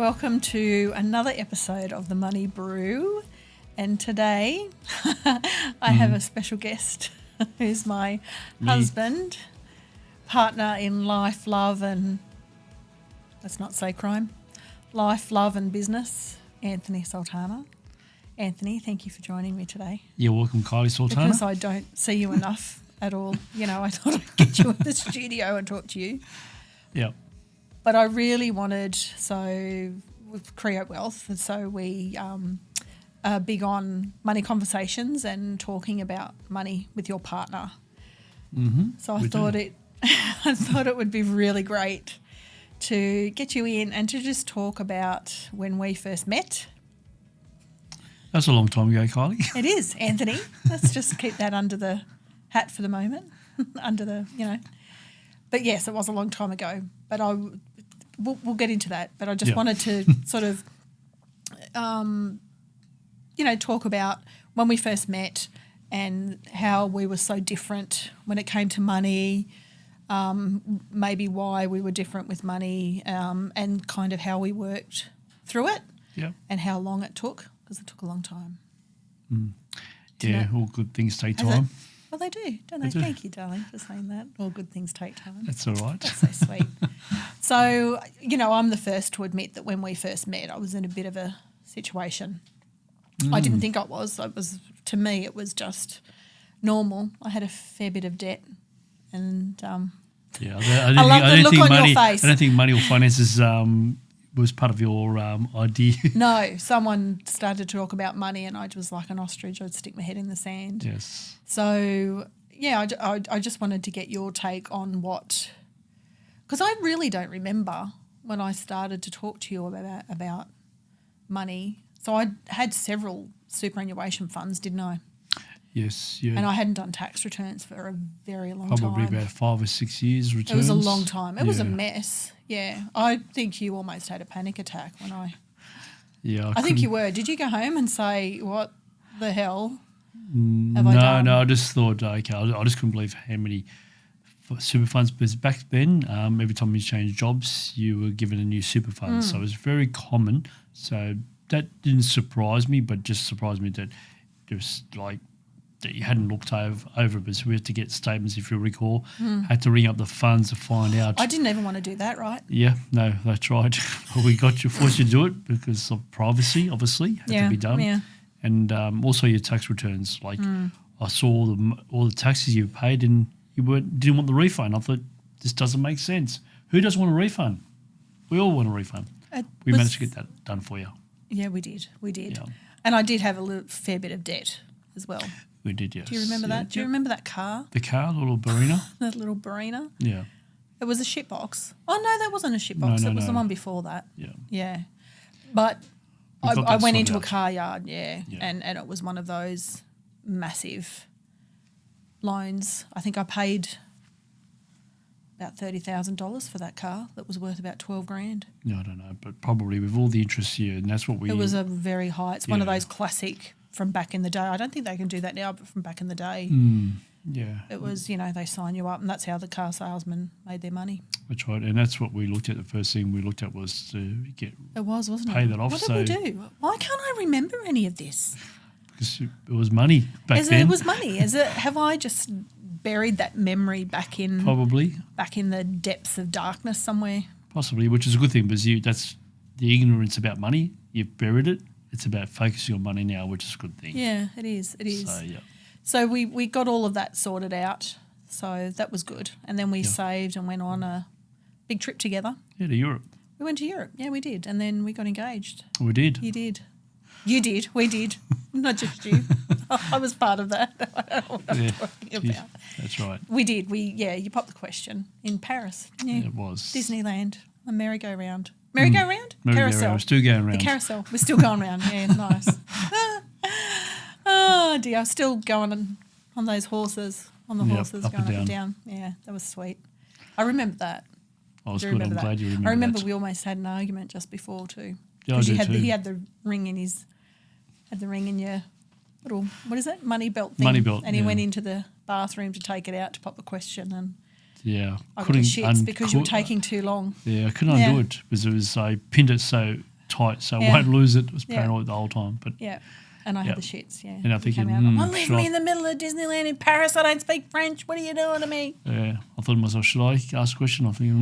Welcome to another episode of the Money Brew. And today I have a special guest who's my husband, partner in life, love and, let's not say crime, life, love and business, Anthony Sultana. Anthony, thank you for joining me today. You're welcome, Kylie Sultana. Because I don't see you enough at all. You know, I thought I'd get you in the studio and talk to you. Yep. But I really wanted, so with Creo Wealth, and so we are big on money conversations and talking about money with your partner. Mm-hmm. So I thought it would be really great to get you in and to just talk about when we first met. That's a long time ago, Kylie. It is, Anthony. Let's just keep that under the hat for the moment, under the, you know. But yes, it was a long time ago. But we'll get into that. But I just wanted to sort of, talk about when we first met and how we were so different when it came to money, maybe why we were different with money, and kind of how we worked through it and how long it took, because it took a long time. Yeah, all good things take time. Well, they do, don't they? Thank you, darling, for saying that. All good things take time. That's all right. That's so sweet. So, I'm the first to admit that when we first met, I was in a bit of a situation. I didn't think I was. To me, it was just normal. I had a fair bit of debt, and I love the look on your face. I don't think money or finances was part of your idea. No, someone started to talk about money, and I was like an ostrich. I'd stick my head in the sand. Yes. So I just wanted to get your take on what, because I really don't remember when I started to talk to you about money. So I had several superannuation funds, didn't I? Yes, yeah. And I hadn't done tax returns for a very long time. Probably about 5 or 6 years returns. It was a long time. It was a mess. Yeah. I think you almost had a panic attack when I... Yeah. I think you were. Did you go home and say, what the hell have I done? No, I just thought, okay, I just couldn't believe how many super funds, because back then, every time you changed jobs, you were given a new super fund. So it was very common. So that didn't surprise me, but just surprised me that it was like that you hadn't looked over it. So we had to get statements, if you recall. Had to ring up the funds to find out. I didn't even want to do that, right? Yeah, no, that's right. We forced you to do it because of privacy, obviously, had to be done. Yeah. And also your tax returns. Like I saw all the taxes you paid and you didn't want the refund. I thought, this doesn't make sense. Who doesn't want a refund? We all want a refund. We managed to get that done for you. Yeah, we did. Yeah. And I did have a fair bit of debt as well. We did, yes. Do you remember that? Do you remember that car? The car, the little Barina? That little Barina? Yeah. It was a shitbox. Oh, no, that wasn't a shitbox. No, it was the one before that. Yeah. Yeah. But I went into a car yard, and it was one of those massive loans. I think I paid about $30,000 for that car that was worth about $12,000. No, I don't know, but probably with all the interest here, and that's what we... It was a very high... It's one of those classic from back in the day. I don't think they can do that now, but from back in the day, it was, they sign you up, and that's how the car salesman made their money. That's right, and that's what we looked at. The first thing we looked at was to get... It was, wasn't it? Pay that off. What did we do? Why can't I remember any of this? Because it was money back then. It was money. Have I just buried that memory back in... Probably. Back in the depths of darkness somewhere? Possibly, which is a good thing, because that's the ignorance about money. You've buried it. It's about focusing on money now, which is a good thing. Yeah, it is. It is. So, yeah. So we got all of that sorted out. So that was good. And then we saved and went on a big trip together. Yeah, to Europe. We went to Europe. Yeah, we did. And then we got engaged. We did. You did. You did. We did. Not just you. I was part of that. I don't know what I'm talking about. That's right. We did. You popped the question in Paris. Yeah, it was. Disneyland, a merry-go-round. Merry-go-round? Carousel. We're still going around. The carousel. We're still going around. Yeah, nice. Oh, dear. I'm still going on those horses, horses up going and up and down. Yeah, that was sweet. I remember that. I was good. I'm glad you remember that. I remember we almost had an argument just before too. Yeah, I did too. He had the ring in your little, what is it, money belt thing. Money belt, and he went into the bathroom to take it out to pop the question, and yeah, I got the shits because you were taking too long. Yeah, I couldn't undo it because I pinned it so tight, so I Yeah. won't lose it. I was Yeah. paranoid the whole time. But Yeah. And I Yeah. had the shits, yeah. And I He think came you- out like, mm, leave sure. me in the middle of Disneyland in Paris. I don't speak French. What are you doing to me? yeah, I thought to myself, should I ask a question? I think,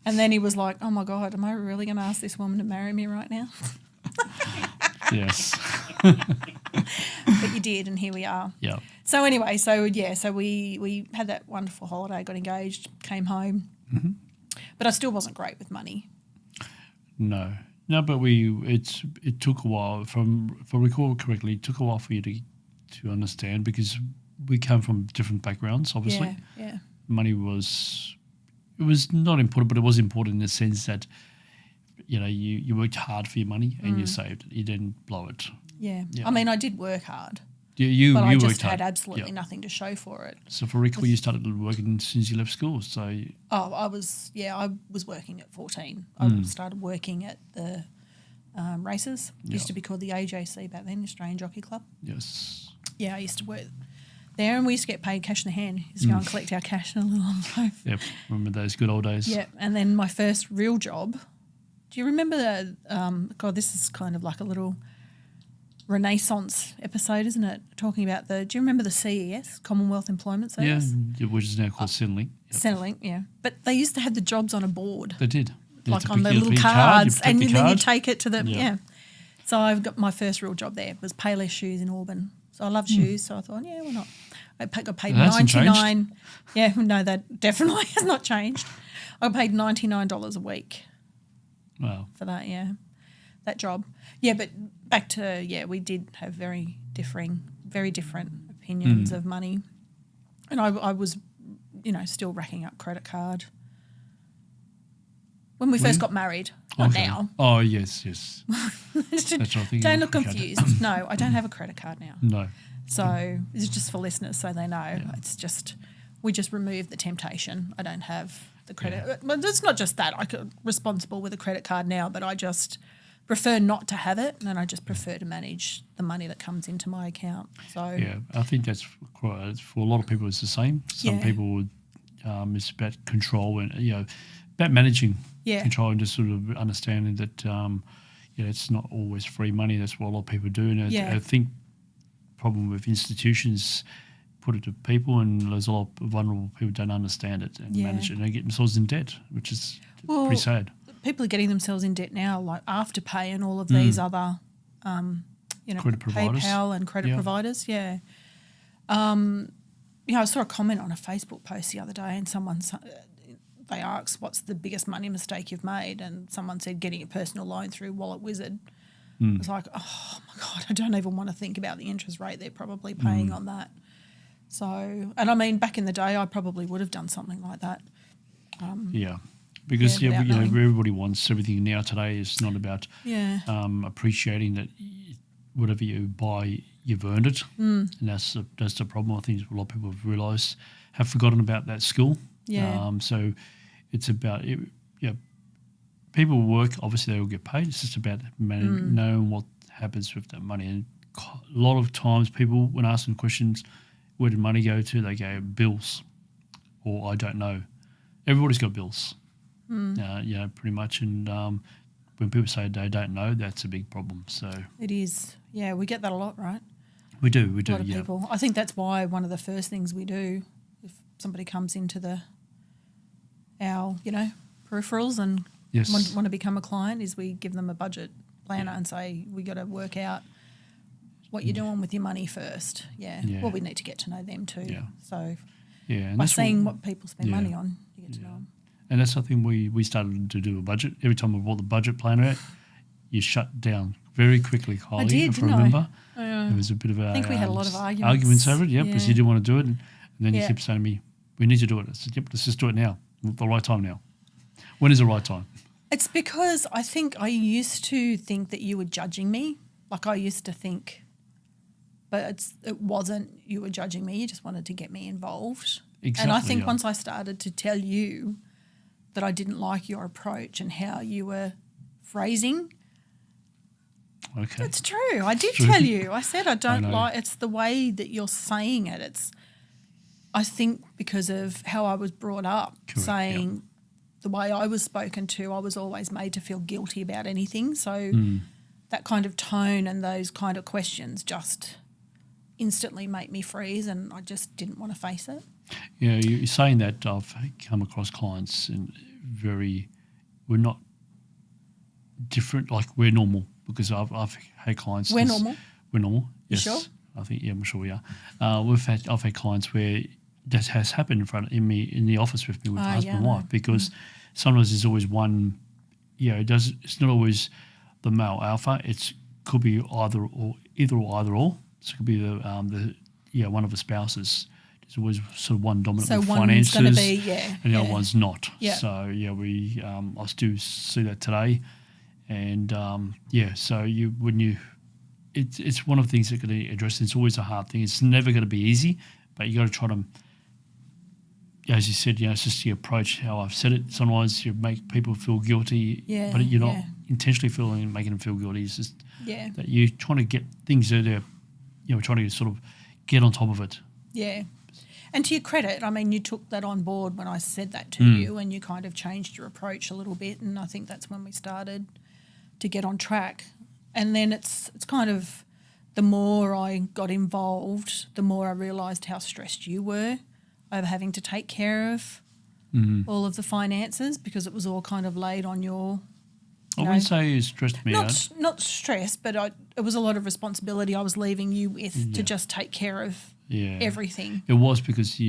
And then he was like, oh, my God, am I really going to ask this woman to marry me right now? yes. But you did, and here we are. Yeah. So anyway, so we had that wonderful holiday, got engaged, came home. Mm-hmm. But I still wasn't great with money. No, but it took a while. If I recall correctly, it took a while for you to understand, because we come from different backgrounds. Obviously, Yeah. money was not important, but it was important in the sense that you worked hard for your money and you saved it. You didn't blow it. Yeah. Yeah. I mean, I did work hard, You but I worked just hard. had absolutely Yeah. nothing to show for it. So for recall, you started working since you left school. So Oh, I was working at 14. I started working at the races. It used to be called the AJC back then, Australian Jockey Club. yes, Yeah, I used to work there, and we used to get paid cash in the hand. We used to go and collect our cash in a little envelope. yep. Remember those good old days? Yeah, and then my first real job. Do you remember the? God, this is kind of like a little Renaissance episode, isn't it? Talking about do you remember the CES, Commonwealth Employment Yeah, Service? which is now called Centrelink. Yep. Centrelink, yeah. But they used to have the jobs on a board, They did. You had like to on pick the your little card, cards, you and pick the then you card. take it to the Yeah. So I've got my first real job there. It was Payless Shoes in Auburn. So I love shoes, so I thought, yeah, why not? I got paid That hasn't $99. Yeah, no, that definitely has not changed. I got paid $99 a week Wow. for that, yeah, that job. Yeah, but back to, we did have very different opinions of money. And I was, still racking up credit card. When we first got married, not Okay. now. Oh yes. That's what I think. Don't look confused. No, I don't have a credit card now. No. So it's just for listeners so they know. It's just, we just removed the temptation. I don't have the credit. But it's not just that. I'm responsible with a credit card now, but I just prefer not to have it, and I just prefer to manage the money that comes into my account. So Yeah, I think that's for a lot of people. It's the same. Some Yeah. people would. It's about control and about managing control and just sort of understanding that it's not always free money. That's what a lot of people do, and I think problem with institutions put it to people, and there's a lot of vulnerable people don't understand it and manage it, and they get themselves in debt, which is pretty sad. People are getting themselves in debt now, like Afterpay and all of these other, Credit providers. PayPal and credit providers. Yeah. I saw a comment on a Facebook post the other day, and they asked, "What's the biggest money mistake you've made?" And someone said, "Getting a personal loan through Wallet Wizard." I was like, "Oh my God, I don't even want to think about the interest rate they're probably paying on that." So, and I mean, back in the day, I probably would have done something like that. Because without knowing. everybody wants everything now. Today is not about appreciating that whatever you buy, you've earned it, and that's the problem. I think a lot of people have forgotten about that skill. Yeah. So it's about people work. Obviously, they will get paid. It's just about knowing what happens with that money. And a lot of times, people, when asking questions, where did money go to? They go bills, or I don't know. Everybody's got bills. Pretty much. And when people say they don't know, that's a big problem. So It is. Yeah, we get that a lot, right? we do. A lot of people. I think that's why one of the first things we do if somebody comes into our peripherals and Yes. want to become a client is we give them a budget planner and say we got to work out what you're doing with your money first. Yeah. Well, we need to get to know them too. Yeah. So And by that's seeing what people spend money on, you get to know them. And that's something we started to do a budget. Every time I brought the budget planner out, you shut down very quickly, Kylie. I did, if didn't I I? remember. It was a bit of a... I think we had a lot of arguments over it, because you didn't want to do it. And then you Yeah. kept saying to me, we need to do it. I said, let's just do it now. The right time now. When is the right time? It's because I think I used to think that you were judging me. Like I used to think, but it wasn't you were judging me. You just wanted to get me involved. Exactly, and I think yeah. once I started to tell you that I didn't like your approach and how you were phrasing, Okay. it's true. I did tell you. I said I don't know. like. It's the way that you're saying it. I think because of how I was brought up, Correct, saying the way I was spoken to, I was always made to feel guilty about anything. So that kind of tone and those kind of questions just instantly make me freeze, and I just didn't want to face it. Yeah, you're saying that. I've come across clients and we're not different, like we're normal, because I've had clients. We're normal? We're normal, yes. You sure? I think, yeah, I'm sure we are. I've had clients where that has happened in the office with me with husband and wife, because sometimes there's always one, it's not always the male alpha. It could be either or. So it could be the one of the spouses. There's always sort of one dominant with finances, going to be, and the other one's not. Yeah. So we I do see that today, and so it's one of the things that can be addressed. It's always a hard thing. It's never going to be easy, but you got to try to, as you said, it's just the approach, how I've said it. Sometimes you make people feel guilty, but you're not intentionally making them feel guilty. It's just that you're trying to get things that are, trying to sort of get on top of it. Yeah. And to your credit, I mean, you took that on board when I said that to you, and you kind of changed your approach a little bit, and I think that's when we started to get on track. And then it's kind of, the more I got involved, the more I realised how stressed you were over having to take care of all of the finances, because it was all kind of laid on your... I wouldn't say it stressed me out. Not stress, but it was a lot of responsibility I was leaving you with to just take care of everything. It was because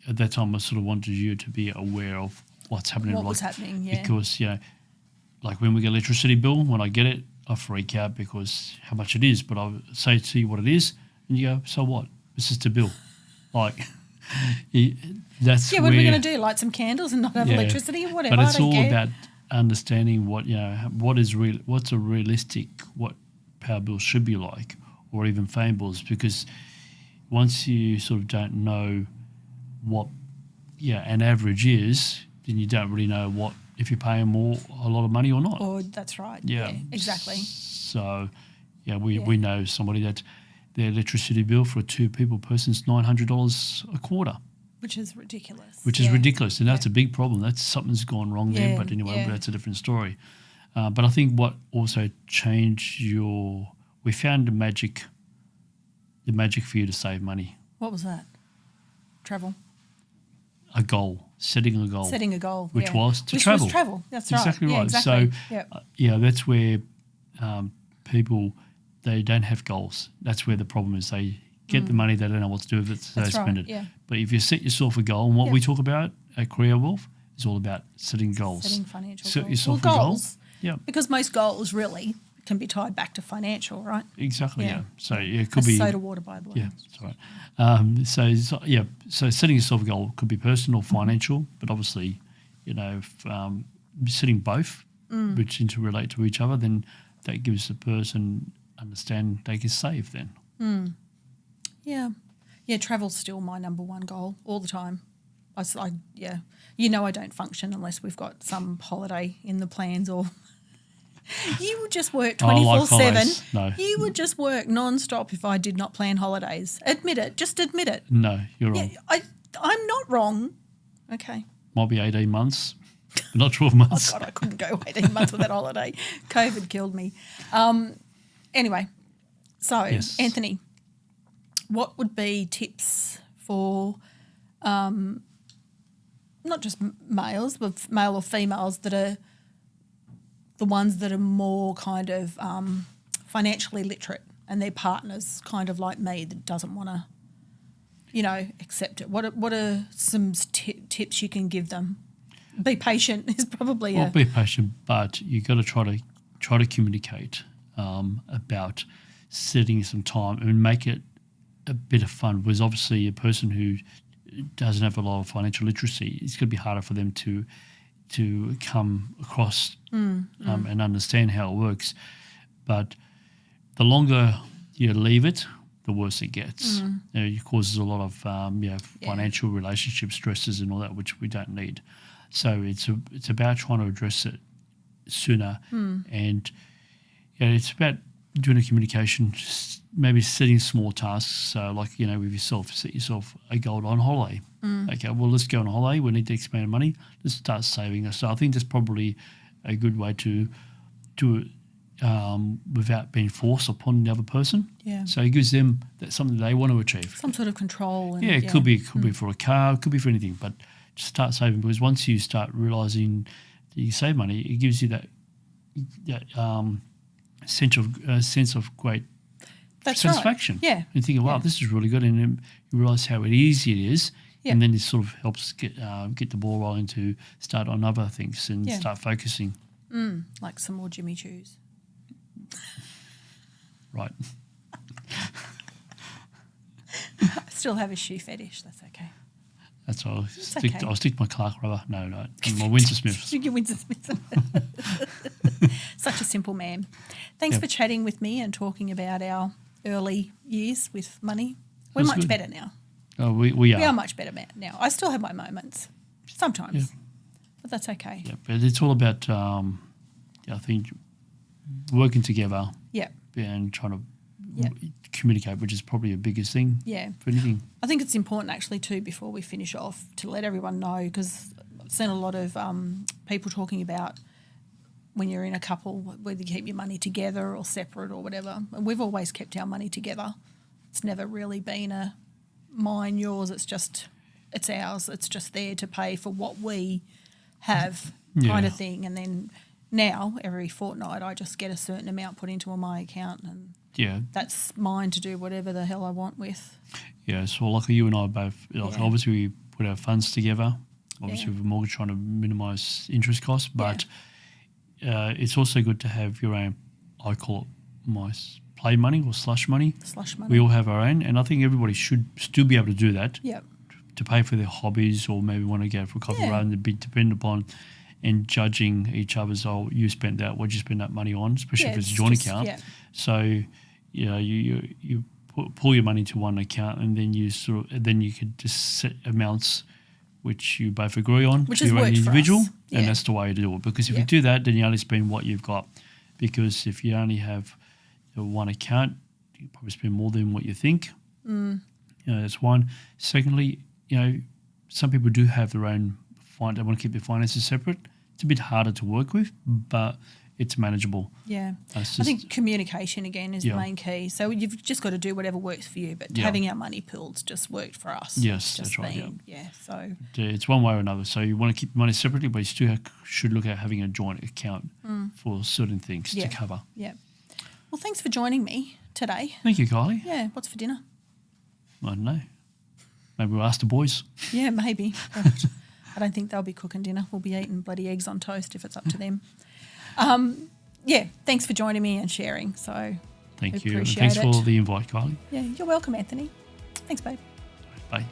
at that time I sort of wanted you to be aware of what's happening. What was happening, Because, like when we get electricity bill, when I get it, I freak out because how much it is. But I say to you what it is, and you go, so what? It's just a bill. Like, that's what are we going to do? Light some candles and not have electricity? Whatever. But it's all about understanding what's a realistic, what power bills should be like, or even phone bills, because once you sort of don't know what an average is, then you don't really know what, if you're paying a lot of money or not. Oh, that's right. Yeah, exactly. So, we know somebody that their electricity bill for a two-people person is $900 a quarter. Which is ridiculous. Ridiculous, and that's a big problem. That's something's gone wrong there, but anyway, that's a different story. But I think what also changed we found the magic for you to save money. What was that? Travel. A goal, setting a goal. Which was to travel. Was travel, that's right. Exactly right. Exactly. So, that's where people, they don't have goals. That's where the problem is. They get the money, they don't know what to do with it, so they spend it. Yeah. But if you set yourself a goal, and what we talk about at Creo Wealth is all about setting goals. Setting financial Set goals. yourself a goal. Yeah. Because most goals really can be tied back to financial, right? Exactly, yeah. So it could be soda water, by the way. Yeah, that's right. So setting yourself a goal could be personal or financial, but obviously, setting both, which interrelate to each other, then that gives the person understand they can save then. Yeah. Yeah, travel's still my number one goal all the time. I don't function unless we've got some holiday in the plans, or you would just work 24/7. No. You would just work non-stop if I did not plan holidays. Admit it. Just admit it. No, you're wrong. Yeah, I'm not wrong. Okay. Might be 18 months, not 12 months. Oh, God, I couldn't go 18 months without holiday. COVID killed me. Anyway, so, yes. Anthony, what would be tips for not just males, but male or females that are the ones that are more kind of financially literate, and their partner's kind of like me that doesn't want to, accept it? What are some tips you can give them? Be patient is probably be patient, but you've got to try to communicate about setting some time and make it a bit of fun, because obviously a person who doesn't have a lot of financial literacy, it's going to be harder for them to come across and understand how it works. But the longer you leave it, the worse it gets. It causes a lot of financial relationship stresses and all that, which we don't need. So it's about trying to address it sooner, and it's about doing a communication, just maybe setting small tasks. So like, with yourself, set yourself a goal on holiday. Okay, well, let's go on holiday. We need to expand money. Let's start saving. So I think that's probably a good way to do it without being forced upon the other person. Yeah. So it gives them something they want to achieve. Some sort of control. And, it could be for a car, it could be for anything, but just start saving, because once you start realising that you save money, it gives you that sense of great satisfaction. Right. Yeah. You think, wow, this is really good, and then you realise how easy it is, and then it sort of helps get the ball rolling to start on other things and start focusing. Like some more Jimmy Choos. Right. I still have a shoe fetish. That's okay. That's all. Okay. I'll stick to my Clark rubber. No, my Windsor Smith. Your Windsor Smith. Such a simple man. Thanks for chatting with me and talking about our early years with money. We're much better now. Oh, we are. We are much better now. I still have my moments sometimes, but that's okay. Yeah, but it's all about, I think, working together. Yeah. And trying to communicate, which is probably the biggest thing. Yeah. For anything. I think it's important actually too, before we finish off, to let everyone know, because I've seen a lot of people talking about when you're in a couple, whether you keep your money together or separate or whatever. And we've always kept our money together. It's never really been a mine, yours. It's ours. It's just there to pay for what we have kind of thing. And then now every fortnight I just get a certain amount put into my account, and that's mine to do whatever the hell I want with. Yeah, so like you and I both, obviously we put our funds together, obviously with a mortgage trying to minimise interest costs, but it's also good to have your own, I call it my play money or slush money. Slush money. We all have our own, and I think everybody should still be able to do that. Yep. To pay for their hobbies, or maybe want to go for a coffee rather than be ddependent upon and judging each other's, you spent that, what'd you spend that money on, especially if it's a joint account. Yeah. So, you pull your money to one account, and then you could just set amounts which you both agree on, which to is your own individual, for us. and that's the way to do it. Because if you do that, then you only spend what you've got. Because if you only have one account, you probably spend more than what you think. That's one. Secondly, some people do have their own. They want to keep their finances separate. It's a bit harder to work with, but it's manageable. Yeah. I think communication, again, is the main key. So you've just got to do whatever works for you, but having our money pooled just worked for us. Yes, that's right. So it's one way or another. So you want to keep money separately, but you still should look at having a joint account for certain things to cover. Yeah. Well, thanks for joining me today. Thank you, Kylie. Yeah. What's for dinner? I don't know. Maybe we'll ask the boys. Yeah, maybe. I don't think they'll be cooking dinner. We'll be eating bloody eggs on toast if it's up to them. Thanks for joining me and sharing. So thank you. And thanks for the invite, Kylie. Yeah, you're welcome, Anthony. Thanks, babe. Bye.